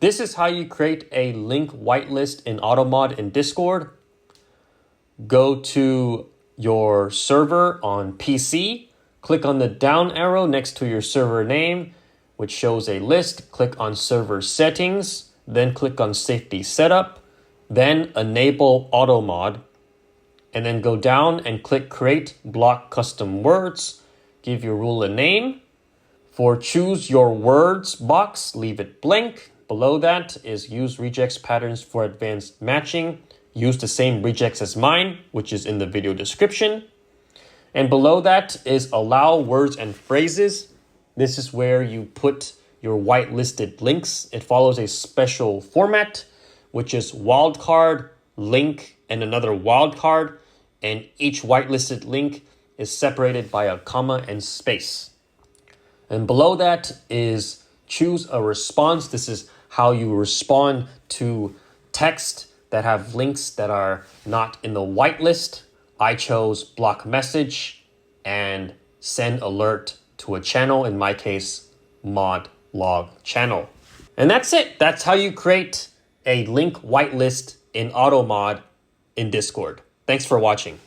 This is how you create a link whitelist in Automod in Discord. Go to your server on PC, click on the down arrow next to your server name, which shows a list. Click on server settings, then click on safety setup, then enable Automod, and then go down and click create block custom words. Give your rule a name. For choose your words box, leave it blank. Below that is use Regex patterns for advanced matching. Use the same Regex as mine, which is in the video description. And below that is allow words and phrases. This is where you put your whitelisted links. It follows a special format, which is wildcard, link, and another wildcard. And each whitelisted link is separated by a comma and space. And below that is choose a response. This is how you respond to text that have links that are not in the whitelist. I chose block message and send alert to a channel, in my case, mod log channel. And that's it. That's how you create a link whitelist in Automod in Discord. Thanks for watching.